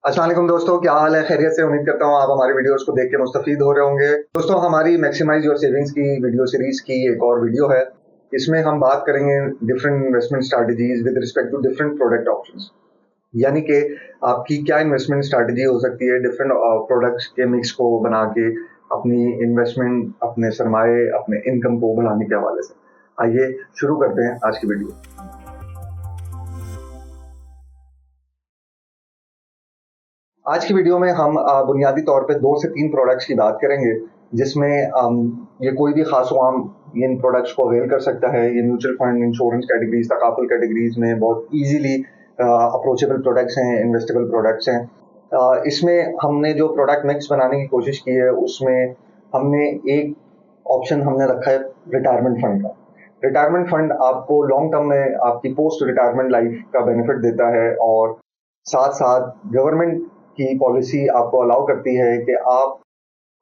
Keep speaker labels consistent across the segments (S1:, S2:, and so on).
S1: अस्सलाम वालेकुम दोस्तों, क्या हाल है? खैरियत से? उम्मीद करता हूँ आप हमारी वीडियोस को देख के मुस्तफीद हो रहे होंगे। दोस्तों, हमारी मैक्सिमाइज योर सेविंग्स की वीडियो सीरीज की एक और वीडियो है। इसमें हम बात करेंगे different investment strategies with respect to different product options. यानी कि आपकी क्या इन्वेस्टमेंट स्ट्रैटेजी हो सकती है डिफरेंट प्रोडक्ट्स के मिक्स को बना के अपनी इन्वेस्टमेंट, अपने सरमाए, अपने इनकम को बढ़ाने के हवाले से। आइए शुरू करते हैं आज की वीडियो। आज की वीडियो में हम बुनियादी तौर पे 2 से 3 प्रोडक्ट्स की बात करेंगे, जिसमें ये कोई भी ख़ास-ओ-आम इन प्रोडक्ट्स को अवेल कर सकता है। ये म्यूचुअल फंड, इंश्योरेंस कैटेगरीज़, तकाफ़ुल कैटेगरीज़ में बहुत ईज़िली अप्रोचेबल प्रोडक्ट्स हैं, इन्वेस्टेबल प्रोडक्ट्स हैं। इसमें हमने जो प्रोडक्ट मिक्स बनाने की कोशिश की है, उसमें हमने एक ऑप्शन हमने रखा है रिटायरमेंट फंड का। रिटायरमेंट फंड आपको लॉन्ग टर्म में आपकी पोस्ट रिटायरमेंट लाइफ का बेनिफिट देता है और साथ-साथ गवर्नमेंट की पॉलिसी आपको अलाउ करती है कि आप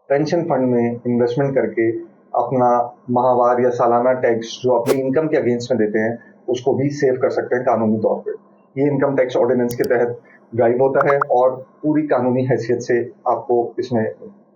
S1: पेंशन फंड में इन्वेस्टमेंट करके अपना माहवार या सालाना टैक्स जो अपनी इनकम के अगेंस्ट में देते हैं, उसको भी सेव कर सकते हैं कानूनी तौर पे। ये इनकम टैक्स ऑर्डिनेंस के तहत ड्राइव होता है और पूरी कानूनी हैसियत से आपको इसमें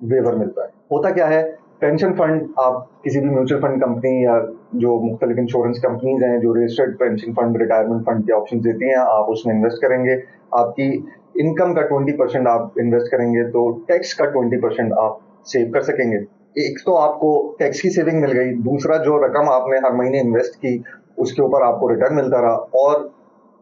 S1: वेवर मिलता है। होता क्या है, पेंशन फंड आप किसी भी म्यूचुअल फंड कंपनी या जो मुख्तलिफ इंश्योरेंस कंपनीज हैं जो registered pension fund, retirement fund के ऑप्शन देती हैं, आप उसमें इन्वेस्ट करेंगे। आपकी इनकम का 20% आप इन्वेस्ट करेंगे तो टैक्स का 20% आप सेव कर सकेंगे। एक तो आपको टैक्स की सेविंग मिल गई, दूसरा जो रकम आपने हर महीने इन्वेस्ट की उसके ऊपर आपको रिटर्न मिलता रहा और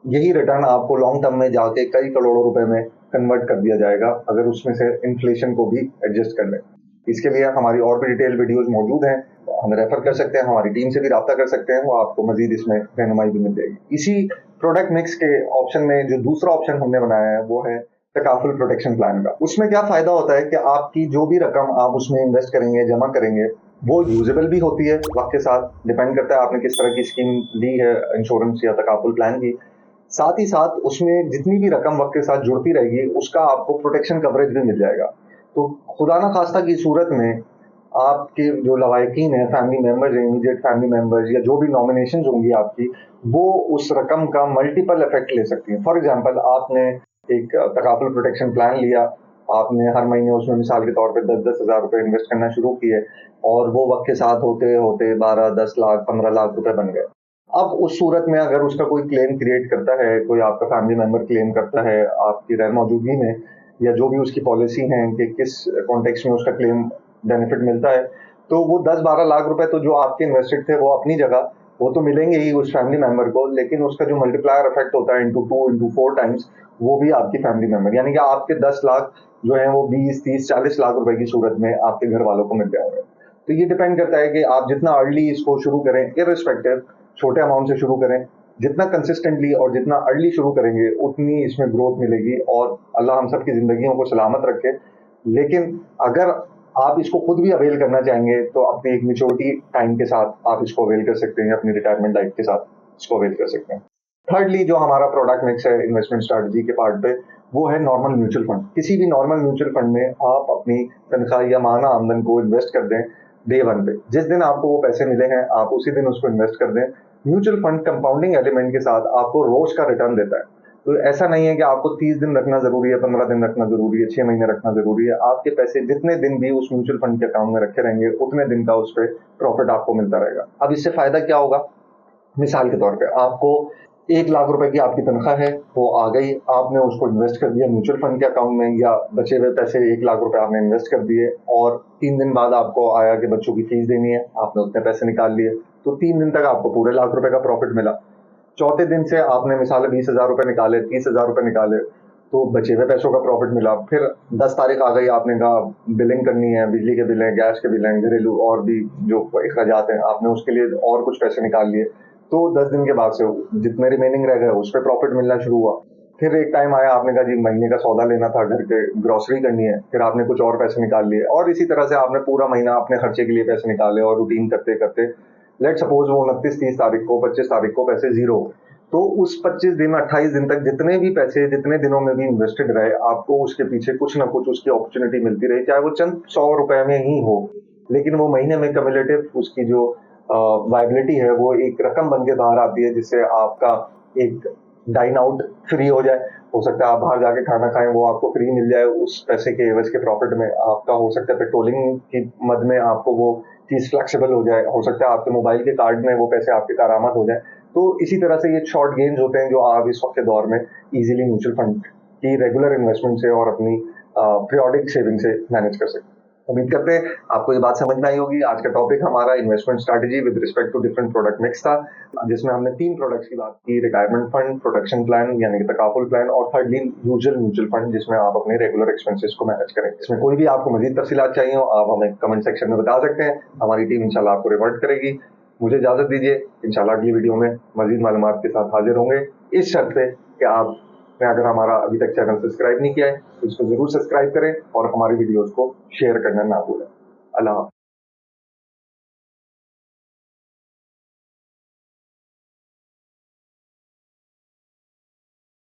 S1: यही रिटर्न आपको लॉन्ग टर्म में जाके कई करोड़ों रुपए में कन्वर्ट कर दिया जाएगा अगर उसमें से इन्फ्लेशन को भी एडजस्ट कर लें। इसके लिए हमारी और भी डिटेल वीडियोस मौजूद हैं, हमें रेफर कर सकते हैं, हमारी टीम से भी राब्ता कर सकते हैं, वो आपको मजीद इसमें रहनुमाई भी मिल जाएगी। इसी प्रोडक्ट मिक्स के ऑप्शन में जो दूसरा ऑप्शन हमने बनाया है वो है तकाफुल प्रोटेक्शन प्लान का। उसमें क्या फायदा होता है कि आपकी जो भी रकम आप उसमें इन्वेस्ट करेंगे, जमा करेंगे, वो यूजेबल भी होती है वक्त के साथ। डिपेंड करता है आपने किस तरह की स्कीम ली है इंश्योरेंस या तकाफुल प्लान की। साथ ही साथ उसमें जितनी भी रकम वक्त के साथ जुड़ती रहेगी उसका आपको प्रोटेक्शन कवरेज भी मिल जाएगा। तो खुदा ना खास्ता की सूरत में आपके जो लवाहिकीन है, फैमिली मेंबर्स हैं, इमीडिएट फैमिली मेंबर्स या जो भी नॉमिनेशंस होंगी आपकी, वो उस रकम का मल्टीपल इफेक्ट ले सकती हैं। फॉर एग्जांपल, आपने एक तकाफुल प्रोटेक्शन प्लान लिया, आपने हर महीने उसमें मिसाल के तौर पे 10-10 हज़ार रुपए इन्वेस्ट करना शुरू किए और वो वक्त के साथ होते होते 12-10 लाख 15 लाख रुपए बन गए। अब उस सूरत में अगर उसका कोई क्लेम क्रिएट करता है, कोई आपका फैमिली मेंबर क्लेम करता है आपकी गैर मौजूदगी में, या जो भी उसकी पॉलिसी है कि किस कॉन्टेक्स्ट में उसका क्लेम बेनिफिट मिलता है, तो वो 10-12 लाख रुपए तो जो आपके इन्वेस्टेड थे वो अपनी जगह, वो तो मिलेंगे ही उस फैमिली मेंबर को, लेकिन उसका जो मल्टीप्लायर इफेक्ट होता है इंटू 2 इंटू 4 टाइम्स, वो भी आपकी फैमिली मेंबर, यानी कि आपके 10 लाख जो है वो 20-30-40 लाख रुपए की सूरत में आपके घर वालों को मिल जाएंगे। तो ये डिपेंड करता है कि आप जितना अर्ली इसको शुरू करें, इररिस्पेक्टिव, छोटे अमाउंट से शुरू करें, जितना कंसिस्टेंटली और जितना अर्ली शुरू करेंगे उतनी इसमें ग्रोथ मिलेगी और अल्लाह हम सब की जिंदगियों को सलामत रखे। लेकिन अगर आप इसको खुद भी अवेल करना चाहेंगे तो अपनी एक मैच्योरिटी टाइम के साथ आप इसको अवेल कर सकते हैं, अपनी रिटायरमेंट लाइफ के साथ इसको अवेल कर सकते हैं। थर्डली जो हमारा प्रोडक्ट मिक्स है इन्वेस्टमेंट स्ट्रैटेजी के पार्ट पे, वो है नॉर्मल म्यूचुअल फंड। किसी भी नॉर्मल म्यूचुअल फंड में आप अपनी तनख्वाह या माहाना आमदन को इन्वेस्ट कर दें डे वन पे। जिस दिन आपको वो पैसे मिले हैं आप उसी दिन उसको इन्वेस्ट कर दें। म्यूचुअल फंड कंपाउंडिंग एलिमेंट के साथ आपको रोज का रिटर्न देता है। तो ऐसा नहीं है कि आपको 30 दिन रखना जरूरी है, 15 दिन रखना जरूरी है, 6 महीने रखना जरूरी है। आपके पैसे जितने दिन भी उस म्यूचुअल फंड के अकाउंट में रखे रहेंगे उतने दिन का उस पर प्रॉफिट आपको मिलता रहेगा। अब इससे फायदा क्या होगा? मिसाल के तौर पे आपको 1 लाख रुपए की आपकी तनख्वाह है, वो आ गई, आपने उसको इन्वेस्ट कर दिया म्यूचुअल फंड के अकाउंट में, या बचे हुए पैसे 1 लाख रुपए आपने इन्वेस्ट कर दिए और 3 दिन बाद आपको आया कि बच्चों की फीस देनी है, आपने उतने पैसे निकाल लिए, तो 3 दिन तक आपको पूरे लाख रुपए का प्रॉफिट मिला। चौथे दिन से आपने मिसाल 20,000 रुपए निकाले, 30,000 रुपए निकाले, तो बचे हुए पैसों का प्रॉफिट मिला। फिर 10 तारीख आ गई, आपने कहा बिलिंग करनी है, बिजली के बिल हैं, गैस के बिल हैं, घरेलू और भी जो अखराजात हैं, आपने उसके लिए और कुछ पैसे निकाल लिए। तो 10 दिन के बाद से जितने रिमेनिंग रह गए उस पर प्रॉफिट मिलना शुरू हुआ। फिर एक टाइम आया, आपने कहा जी महीने का सौदा लेना था, घर के ग्रोसरी करनी है, फिर आपने कुछ और पैसे निकाल लिए और इसी तरह से आपने पूरा महीना अपने खर्चे के लिए पैसे निकाले और रूटीन करते करते लेट सपोज वो 29-30 तारीख को, 25 तारीख को पैसे जीरो। तो उस 25 दिन 28 दिन तक जितने भी पैसे जितने दिनों में भी इन्वेस्टेड रहे, आपको उसके पीछे कुछ ना कुछ उसकी अपॉर्चुनिटी मिलती रही, चाहे वो चंद 100 रुपए में ही हो, लेकिन वो महीने में कम्युलेटिव उसकी जो वायबिलिटी है वो एक रकम बन के बाहर आती है, जिससे आपका एक डाइन आउट फ्री हो जाए हो सकता है आप बाहर जाके खाना खाएं, वो आपको फ्री मिल जाए, उस पैसे के एवज के प्रॉफिट में आपका हो सकता है पेट्रोलिंग की मद में आपको वो चीज़ फ्लेक्सिबल हो जाए, हो सकता है आपके मोबाइल के कार्ड में वो पैसे आपके कारामद हो जाए। तो इसी तरह से ये शॉर्ट गेन्स होते हैं जो आप इस वक्त के दौर में इजीली म्यूचुअल फंड की रेगुलर इन्वेस्टमेंट से और अपनी पीरियोडिक सेविंग से मैनेज कर सकते हैं। उम्मीद करते हैं आपको ये बात समझ में आई होगी। आज का टॉपिक हमारा investment strategy with respect to different product mix था, जिसमें हमने 3 प्रोडक्ट्स की बात की, रिटायरमेंट फंड, प्रोटेक्शन प्लान यानी कि तकाफुल प्लान, और थर्डली यूजुअल म्यूचुअल फंड जिसमें आप अपने रेगुलर एक्सपेंसेस को मैनेज करें। इसमें कोई भी आपको मजीद तफसीलात चाहिए हो, आप हमें कमेंट सेक्शन में बता सकते हैं। हमारी टीम इंशाल्लाह आपको रिवर्ट करेगी। मुझे इजाजत दीजिए, इंशाल्लाह अगली वीडियो में मजीद मालूमात के साथ हाजिर होंगे, इस शर्त पे कि आपने अगर हमारा अभी तक चैनल सब्सक्राइब नहीं किया है तो इसको जरूर सब्सक्राइब करें और हमारी वीडियोस को शेयर करना ना भूलें। अल्लाह।